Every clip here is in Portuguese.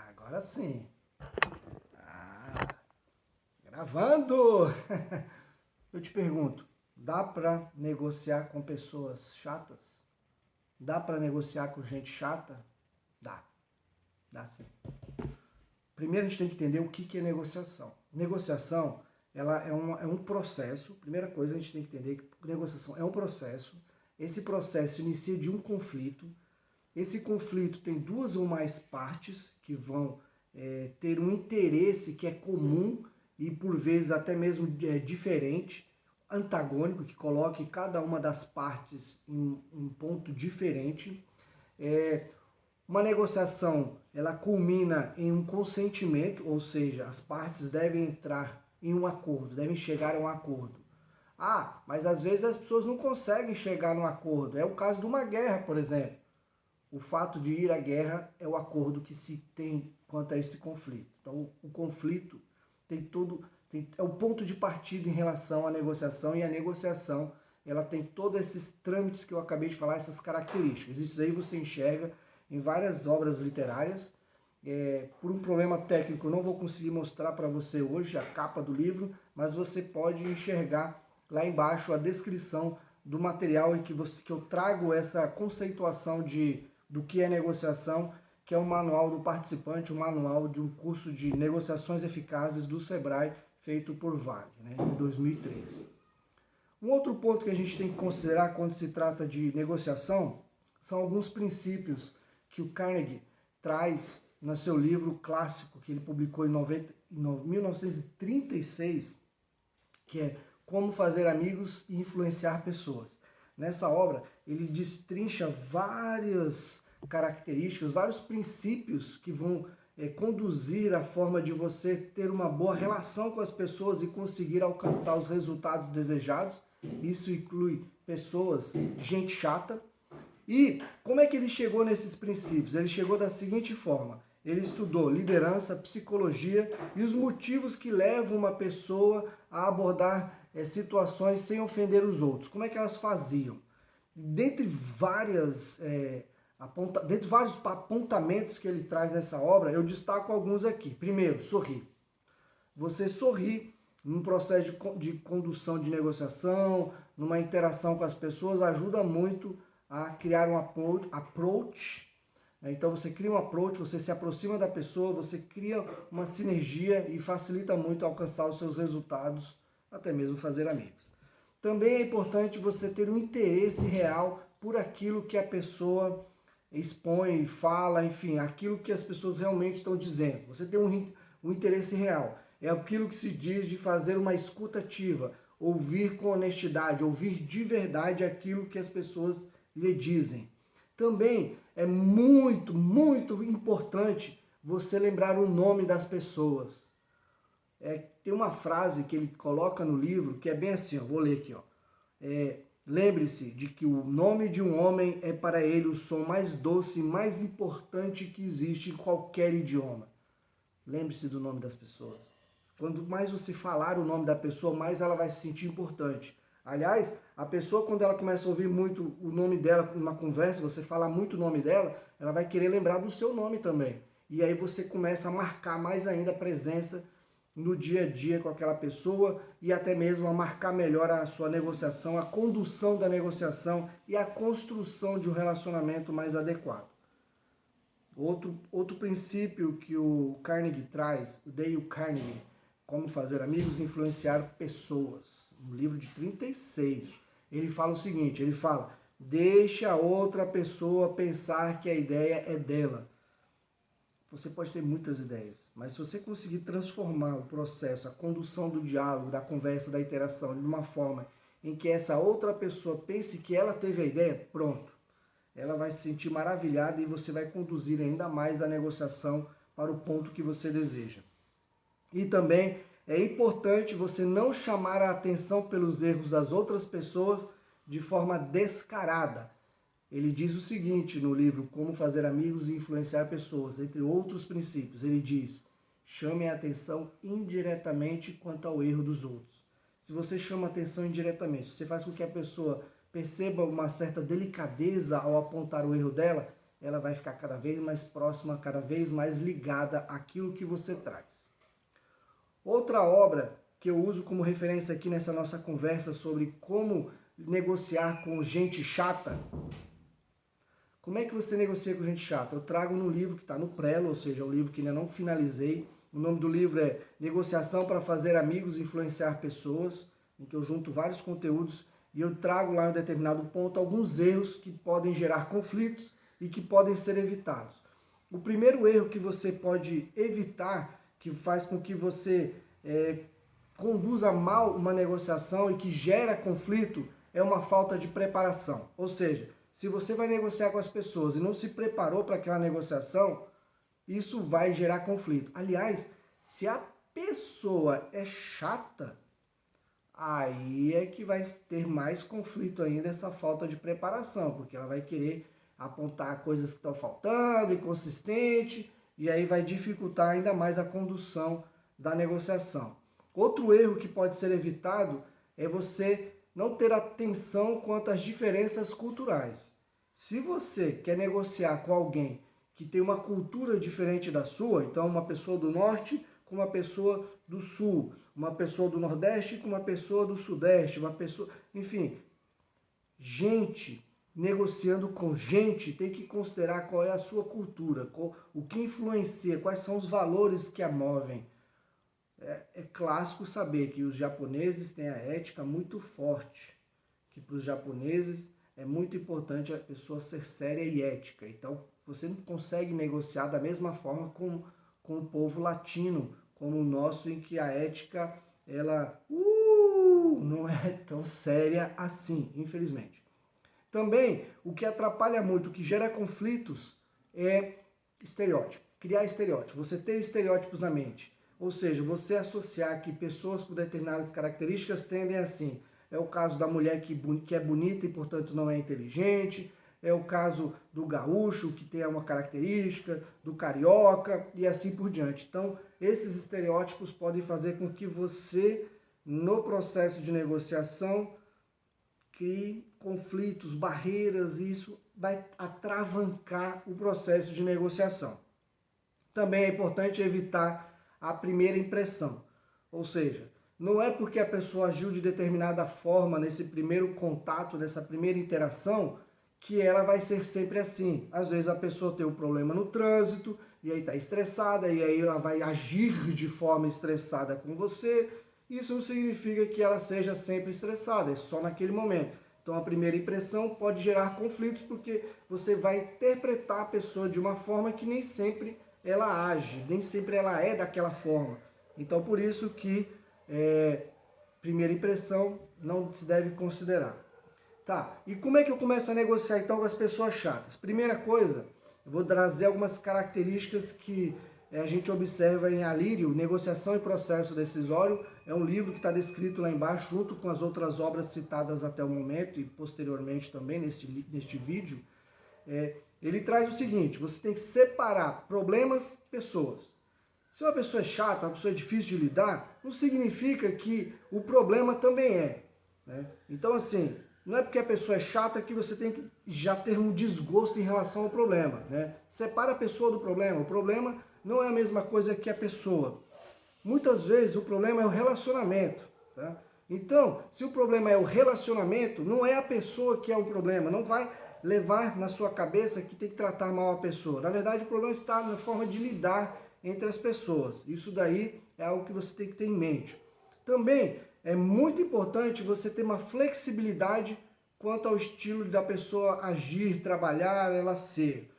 Agora sim. Gravando! Eu te pergunto, dá para negociar com pessoas chatas? Dá para negociar com gente chata? Dá. Dá sim. Primeiro a gente tem que entender o que é negociação. Negociação, ela é um processo. Primeira coisa, a gente tem que entender que negociação é um processo. Esse processo inicia de um conflito. Esse conflito tem duas ou mais partes que vão ter um interesse que é comum e por vezes até mesmo diferente, antagônico, que coloque cada uma das partes em um ponto diferente. Uma negociação, ela culmina em um consentimento, ou seja, as partes devem entrar em um acordo, devem chegar a um acordo. Ah, mas às vezes as pessoas não conseguem chegar num acordo. É o caso de uma guerra, por exemplo. O fato de ir à guerra é o acordo que se tem quanto a esse conflito. Então, o conflito é o ponto de partida em relação à negociação, e a negociação ela tem todos esses trâmites que eu acabei de falar, essas características. Isso aí você enxerga em várias obras literárias. Por um problema técnico, eu não vou conseguir mostrar para você hoje a capa do livro, mas você pode enxergar lá embaixo a descrição do material em que eu trago essa conceituação do que é negociação, que é o manual do participante, o manual de um curso de negociações eficazes do Sebrae, feito por Vale, em 2013. Um outro ponto que a gente tem que considerar quando se trata de negociação são alguns princípios que o Carnegie traz no seu livro clássico, que ele publicou em 1936, que é Como Fazer Amigos e Influenciar Pessoas. Nessa obra, ele destrincha várias características, vários princípios que vão conduzir a forma de você ter uma boa relação com as pessoas e conseguir alcançar os resultados desejados. Isso inclui pessoas, gente chata. E como é que ele chegou nesses princípios? Ele chegou da seguinte forma: ele estudou liderança, psicologia e os motivos que levam uma pessoa a abordar situações sem ofender os outros. Como é que elas faziam? Dentre vários apontamentos que ele traz nessa obra, eu destaco alguns aqui. Primeiro, sorrir. Você sorrir num processo de condução de negociação, numa interação com as pessoas, ajuda muito a criar um approach. Então você cria um approach, você se aproxima da pessoa, você cria uma sinergia e facilita muito alcançar os seus resultados, até mesmo fazer amigos. Também é importante você ter um interesse real por aquilo que a pessoa expõe, fala, enfim, aquilo que as pessoas realmente estão dizendo. Você tem um interesse real. É aquilo que se diz de fazer uma escuta ativa, ouvir com honestidade, ouvir de verdade aquilo que as pessoas lhe dizem. Também é muito, muito importante você lembrar o nome das pessoas. Tem uma frase que ele coloca no livro que é bem assim, vou ler aqui. Lembre-se de que o nome de um homem é para ele o som mais doce e mais importante que existe em qualquer idioma. Lembre-se do nome das pessoas. Quanto mais você falar o nome da pessoa, mais ela vai se sentir importante. Aliás, a pessoa, quando ela começa a ouvir muito o nome dela numa conversa, você fala muito o nome dela, ela vai querer lembrar do seu nome também. E aí você começa a marcar mais ainda a presença no dia a dia com aquela pessoa e até mesmo a marcar melhor a sua negociação, a condução da negociação e a construção de um relacionamento mais adequado. Outro princípio que o Carnegie traz, o Dale Carnegie, Como Fazer Amigos e Influenciar Pessoas, um livro de 36. Ele fala o seguinte, ele fala: deixe a outra pessoa pensar que a ideia é dela. Você pode ter muitas ideias, mas se você conseguir transformar o processo, a condução do diálogo, da conversa, da interação, de uma forma em que essa outra pessoa pense que ela teve a ideia, pronto. Ela vai se sentir maravilhada e você vai conduzir ainda mais a negociação para o ponto que você deseja. E também é importante você não chamar a atenção pelos erros das outras pessoas de forma descarada. Ele diz o seguinte no livro Como Fazer Amigos e Influenciar Pessoas, entre outros princípios. Ele diz: chame a atenção indiretamente quanto ao erro dos outros. Se você chama a atenção indiretamente, você faz com que a pessoa perceba uma certa delicadeza ao apontar o erro dela, ela vai ficar cada vez mais próxima, cada vez mais ligada àquilo que você traz. Outra obra que eu uso como referência aqui nessa nossa conversa sobre como negociar com gente chata. Como é que você negocia com gente chata? Eu trago no livro que está no prelo, ou seja, o livro que ainda não finalizei. O nome do livro é Negociação para Fazer Amigos e Influenciar Pessoas, em que eu junto vários conteúdos e eu trago lá em um determinado ponto alguns erros que podem gerar conflitos e que podem ser evitados. O primeiro erro que você pode evitar, que faz com que você conduza mal uma negociação e que gera conflito, é uma falta de preparação. Ou seja, se você vai negociar com as pessoas e não se preparou para aquela negociação, isso vai gerar conflito. Aliás, se a pessoa é chata, aí é que vai ter mais conflito ainda, essa falta de preparação, porque ela vai querer apontar coisas que estão faltando, inconsistente, e aí vai dificultar ainda mais a condução da negociação. Outro erro que pode ser evitado é você não ter atenção quanto às diferenças culturais. Se você quer negociar com alguém que tem uma cultura diferente da sua, então uma pessoa do norte com uma pessoa do sul, uma pessoa do nordeste com uma pessoa do sudeste, uma pessoa, enfim, gente negociando com gente tem que considerar qual é a sua cultura, o que influencia, quais são os valores que a movem. É clássico saber que os japoneses têm a ética muito forte, que para os japoneses é muito importante a pessoa ser séria e ética. Então, você não consegue negociar da mesma forma com o povo latino, como o nosso, em que a ética, ela não é tão séria assim, infelizmente. Também, o que atrapalha muito, o que gera conflitos, é estereótipo. Criar estereótipos, você ter estereótipos na mente. Ou seja, você associar que pessoas com determinadas características tendem assim. É o caso da mulher que é bonita e, portanto, não é inteligente. É o caso do gaúcho, que tem uma característica, do carioca e assim por diante. Então, esses estereótipos podem fazer com que você, no processo de negociação, crie conflitos, barreiras, e isso vai atravancar o processo de negociação. Também é importante evitar a primeira impressão. Ou seja, não é porque a pessoa agiu de determinada forma nesse primeiro contato, nessa primeira interação, que ela vai ser sempre assim. Às vezes a pessoa tem um problema no trânsito, e aí está estressada, e aí ela vai agir de forma estressada com você. Isso não significa que ela seja sempre estressada, é só naquele momento. Então a primeira impressão pode gerar conflitos, porque você vai interpretar a pessoa de uma forma que nem sempre ela age, nem sempre ela é daquela forma. Então por isso que primeira impressão não se deve considerar. Tá, e como é que eu começo a negociar então com as pessoas chatas? Primeira coisa, eu vou trazer algumas características que a gente observa em Alírio, Negociação e Processo Decisório. É um livro que está descrito lá embaixo, junto com as outras obras citadas até o momento e posteriormente também neste vídeo. Ele traz o seguinte: você tem que separar problemas, pessoas. Se uma pessoa é chata, uma pessoa é difícil de lidar, não significa que o problema também é. Né? Então, assim, não é porque a pessoa é chata que você tem que já ter um desgosto em relação ao problema. Né? Separa a pessoa do problema. O problema não é a mesma coisa que a pessoa. Muitas vezes o problema é o relacionamento. Tá? Então, se o problema é o relacionamento, não é a pessoa que é o problema. Não vai levar na sua cabeça que tem que tratar mal a pessoa. Na verdade, o problema está na forma de lidar entre as pessoas. Isso daí é algo que você tem que ter em mente. Também é muito importante você ter uma flexibilidade quanto ao estilo da pessoa agir, trabalhar, ela ser.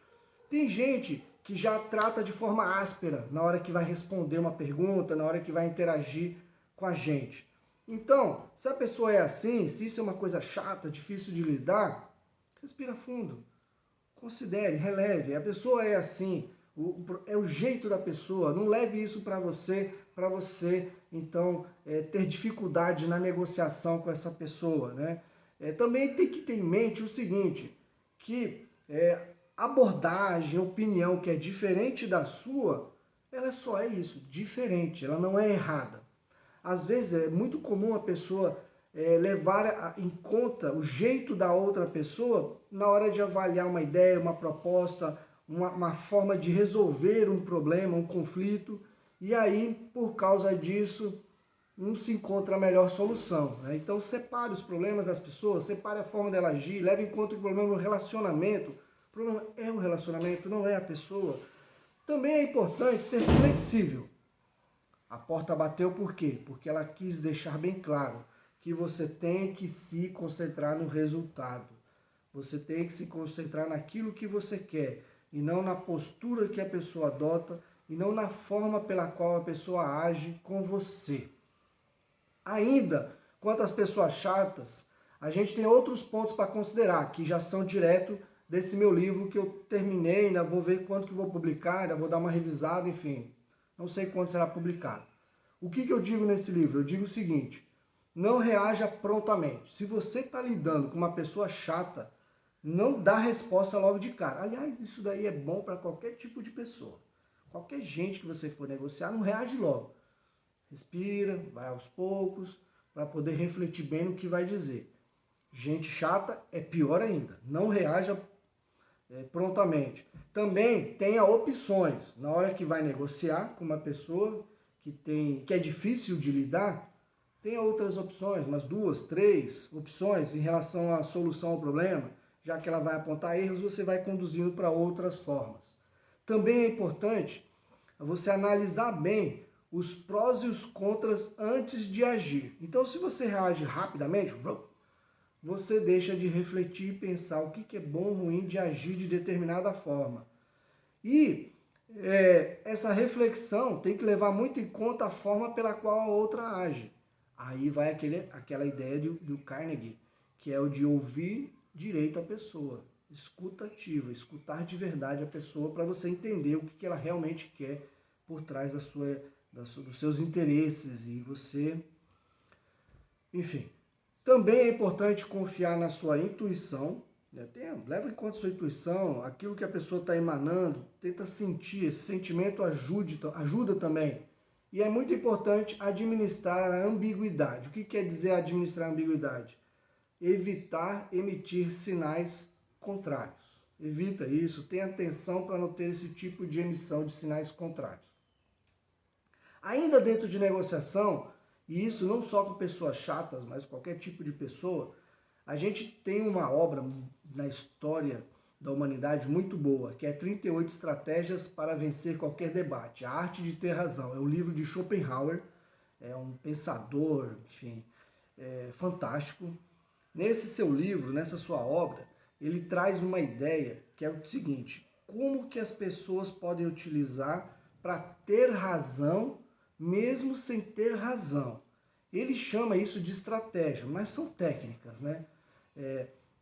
Tem gente que já trata de forma áspera na hora que vai responder uma pergunta, na hora que vai interagir com a gente. Então, se a pessoa é assim, se isso é uma coisa chata, difícil de lidar, respira fundo, considere, releve. A pessoa é assim, é o jeito da pessoa. Não leve isso para você então ter dificuldade na negociação com essa pessoa, né? Também tem que ter em mente o seguinte, que abordagem, opinião que é diferente da sua, ela só é isso, diferente, ela não é errada. Às vezes é muito comum a pessoa levar em conta o jeito da outra pessoa na hora de avaliar uma ideia, uma proposta, uma forma de resolver um problema, um conflito, e aí, por causa disso, não se encontra a melhor solução, né? Então, separe os problemas das pessoas, separe a forma dela agir, leve em conta que o problema é o relacionamento. O problema é o relacionamento, não é a pessoa. Também é importante ser flexível. A porta bateu por quê? Porque ela quis deixar bem claro que você tem que se concentrar no resultado. Você tem que se concentrar naquilo que você quer e não na postura que a pessoa adota e não na forma pela qual a pessoa age com você. Ainda, quanto às pessoas chatas, a gente tem outros pontos para considerar, que já são direto desse meu livro que eu terminei, ainda vou ver quando que vou publicar, ainda vou dar uma revisada, enfim, não sei quando será publicado. O que eu digo nesse livro? Eu digo o seguinte: não reaja prontamente. Se você está lidando com uma pessoa chata, não dá resposta logo de cara. Aliás, isso daí é bom para qualquer tipo de pessoa. Qualquer gente que você for negociar, não reage logo. Respira, vai aos poucos, para poder refletir bem no que vai dizer. Gente chata é pior ainda. Não reaja prontamente. Também tenha opções. Na hora que vai negociar com uma pessoa que é difícil de lidar, tenha outras opções, umas 2, 3 opções em relação à solução ao problema. Já que ela vai apontar erros, você vai conduzindo para outras formas. Também é importante você analisar bem os prós e os contras antes de agir. Então, se você reage rapidamente, você deixa de refletir e pensar o que é bom ou ruim de agir de determinada forma. E essa reflexão tem que levar muito em conta a forma pela qual a outra age. Aí vai aquela ideia do Carnegie, que é o de ouvir direito a pessoa, escuta ativa, escutar de verdade a pessoa para você entender o que ela realmente quer por trás dos seus interesses e você, enfim. Também é importante confiar na sua intuição, né? Leva em conta a sua intuição, aquilo que a pessoa está emanando, tenta sentir, esse sentimento ajuda também. E é muito importante administrar a ambiguidade. O que quer dizer administrar a ambiguidade? Evitar emitir sinais contrários. Evita isso, tenha atenção para não ter esse tipo de emissão de sinais contrários. Ainda dentro de negociação, e isso não só com pessoas chatas, mas qualquer tipo de pessoa, a gente tem uma obra na história da humanidade muito boa, que é 38 Estratégias para Vencer Qualquer Debate, A Arte de Ter Razão. É um livro de Schopenhauer, é um pensador, enfim, fantástico. Nesse seu livro, nessa sua obra, ele traz uma ideia que é o seguinte: como que as pessoas podem utilizar para ter razão mesmo sem ter razão. Ele chama isso de estratégia, mas são técnicas, né?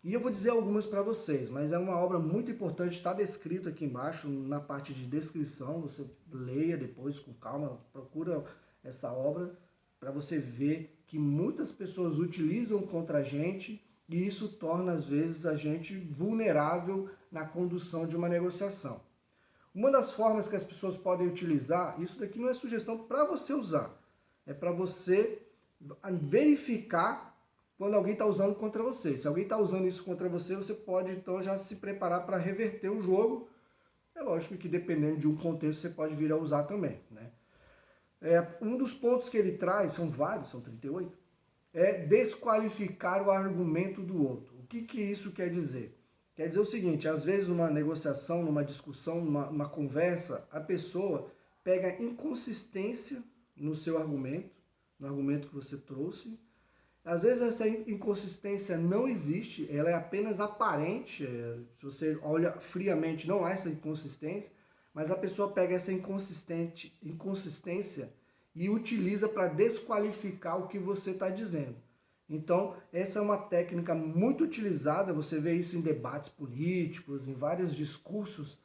E eu vou dizer algumas para vocês, mas é uma obra muito importante, está descrito aqui embaixo, na parte de descrição, você leia depois com calma, procura essa obra para você ver que muitas pessoas utilizam contra a gente e isso torna, às vezes, a gente vulnerável na condução de uma negociação. Uma das formas que as pessoas podem utilizar, isso daqui não é sugestão para você usar, é para você verificar quando alguém está usando contra você. Se alguém está usando isso contra você, você pode então já se preparar para reverter o jogo. É lógico que dependendo de um contexto você pode vir a usar também, né? Um dos pontos que ele traz, são vários, são 38, é desqualificar o argumento do outro. O que isso quer dizer? Quer dizer o seguinte: às vezes numa negociação, numa discussão, numa conversa, a pessoa pega inconsistência no seu argumento, no argumento que você trouxe. Às vezes essa inconsistência não existe, ela é apenas aparente. Se você olha friamente, não há essa inconsistência, mas a pessoa pega essa inconsistência e utiliza para desqualificar o que você está dizendo. Então, essa é uma técnica muito utilizada, você vê isso em debates políticos, em vários discursos,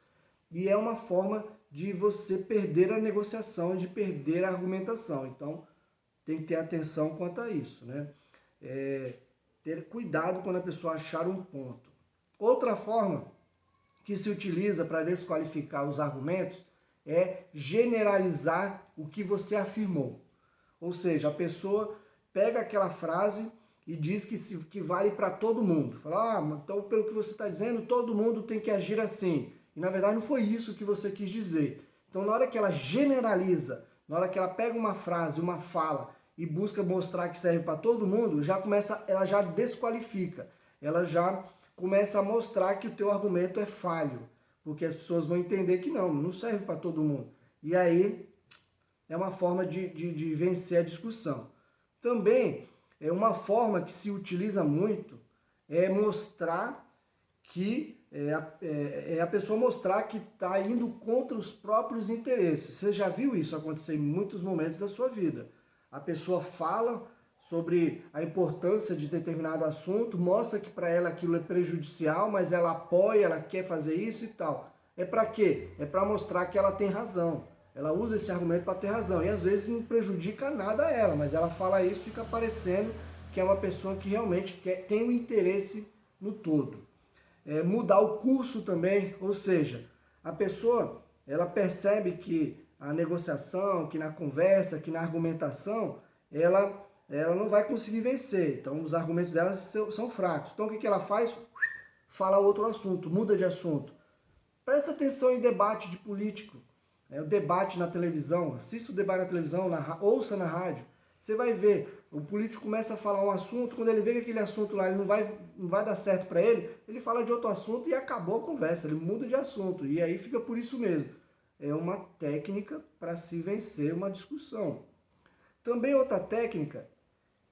e é uma forma de você perder a negociação, de perder a argumentação. Então, tem que ter atenção quanto a isso, né? Ter cuidado quando a pessoa achar um ponto. Outra forma que se utiliza para desqualificar os argumentos é generalizar o que você afirmou. Ou seja, a pessoa pega aquela frase e diz que vale para todo mundo. Fala, então pelo que você está dizendo, todo mundo tem que agir assim. E na verdade não foi isso que você quis dizer. Então na hora que ela generaliza, na hora que ela pega uma frase, uma fala e busca mostrar que serve para todo mundo, ela já desqualifica. Ela já começa a mostrar que o teu argumento é falho. Porque as pessoas vão entender que não serve para todo mundo. E aí é uma forma de vencer a discussão. Também é uma forma que se utiliza muito é mostrar que a pessoa mostrar que está indo contra os próprios interesses. Você já viu isso acontecer em muitos momentos da sua vida. A pessoa fala sobre a importância de determinado assunto, mostra que para ela aquilo é prejudicial, mas ela apoia, ela quer fazer isso e tal. É para quê? É para mostrar que ela tem razão. Ela usa esse argumento para ter razão. E às vezes não prejudica nada a ela, mas ela fala isso e fica parecendo que é uma pessoa que realmente tem um interesse no todo. Mudar o curso também, ou seja, a pessoa ela percebe que a negociação, que na conversa, que na argumentação, ela não vai conseguir vencer. Então os argumentos dela são fracos. Então o que ela faz? Fala outro assunto, muda de assunto. Presta atenção em debate de político. O debate na televisão, assista o debate na televisão, ouça na rádio. Você vai ver, o político começa a falar um assunto, quando ele vê que aquele assunto lá ele não vai dar certo para ele fala de outro assunto e acabou a conversa, ele muda de assunto. E aí fica por isso mesmo. É uma técnica para se vencer uma discussão. Também outra técnica,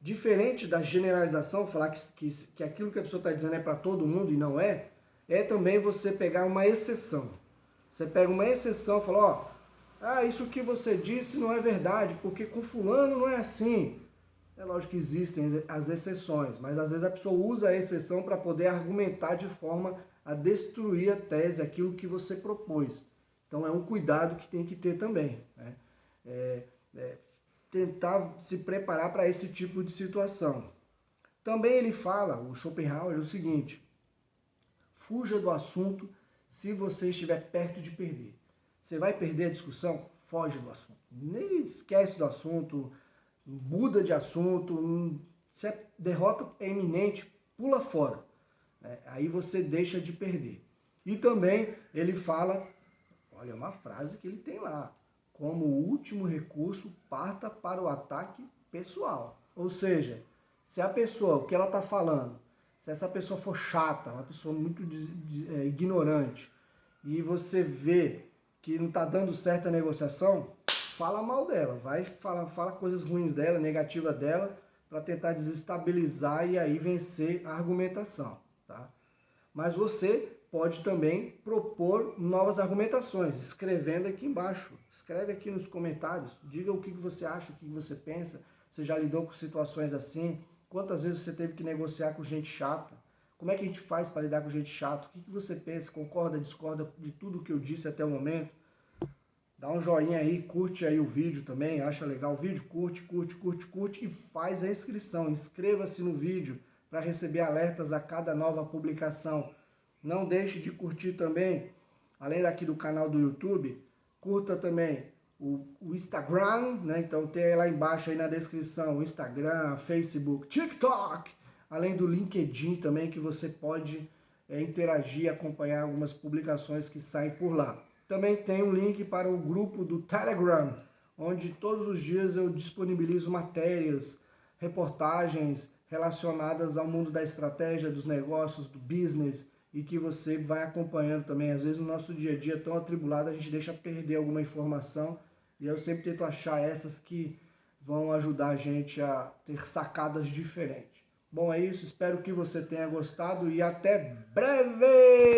diferente da generalização, falar que aquilo que a pessoa está dizendo é para todo mundo e não é também você pegar uma exceção. Você pega uma exceção e fala, isso que você disse não é verdade, porque com fulano não é assim. É lógico que existem as exceções, mas às vezes a pessoa usa a exceção para poder argumentar de forma a destruir a tese, aquilo que você propôs. Então é um cuidado que tem que ter também, né? Tentar se preparar para esse tipo de situação. Também ele fala, o Schopenhauer, o seguinte: fuja do assunto se você estiver perto de perder. Você vai perder a discussão? Foge do assunto. Nem esquece do assunto, muda de assunto. Se a derrota é iminente, pula fora. Aí você deixa de perder. E também ele fala, olha, uma frase que ele tem lá: como último recurso, parta para o ataque pessoal. Ou seja, se a pessoa, o que ela está falando, se essa pessoa for chata, uma pessoa muito ignorante, e você vê que não está dando certo a negociação, fala mal dela, fala coisas ruins dela, negativa dela, para tentar desestabilizar e aí vencer a argumentação, tá? Mas você pode também propor novas argumentações, escrevendo aqui embaixo. Escreve aqui nos comentários, diga o que você acha, o que você pensa. Você já lidou com situações assim? Quantas vezes você teve que negociar com gente chata? Como é que a gente faz para lidar com gente chata? O que você pensa? Concorda, discorda de tudo que eu disse até o momento? Dá um joinha aí, curte aí o vídeo também, acha legal o vídeo? Curte e faz a inscrição. Inscreva-se no vídeo para receber alertas a cada nova publicação. Não deixe de curtir também, além daqui do canal do YouTube, curta também o Instagram, né? Então tem aí lá embaixo aí na descrição o Instagram, Facebook, TikTok, além do LinkedIn também, que você pode interagir, acompanhar algumas publicações que saem por lá. Também tem um link para o grupo do Telegram, onde todos os dias eu disponibilizo matérias, reportagens relacionadas ao mundo da estratégia, dos negócios, do business, e que você vai acompanhando também. Às vezes no nosso dia a dia tão atribulado a gente deixa perder alguma informação, e eu sempre tento achar essas que vão ajudar a gente a ter sacadas diferentes. Bom, é isso, espero que você tenha gostado e até breve!